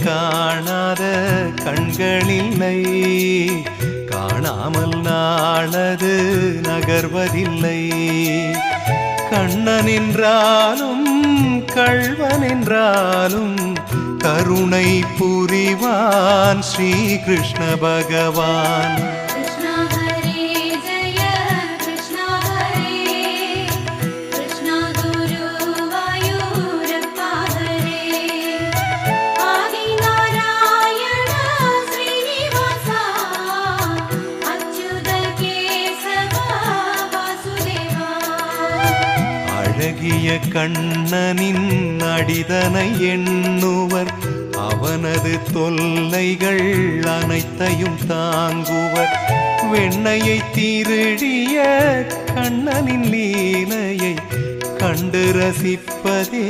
காணாத கண்களில்லை, காணாமல் நாளது நகர்வதில்லை. கண்ணன் என்றாலும் கள்வன் என்றாலும் கருணை புரிவான் ஸ்ரீ கிருஷ்ண பகவான். அழகிய கண்ணனின் அடிதனை எண்ணுவர், அவனது தொல்லைகள் அனைத்தையும் தாங்குவர். வெண்ணையை திருடிய கண்ணனின் லீலையை கண்டு ரசிப்பதே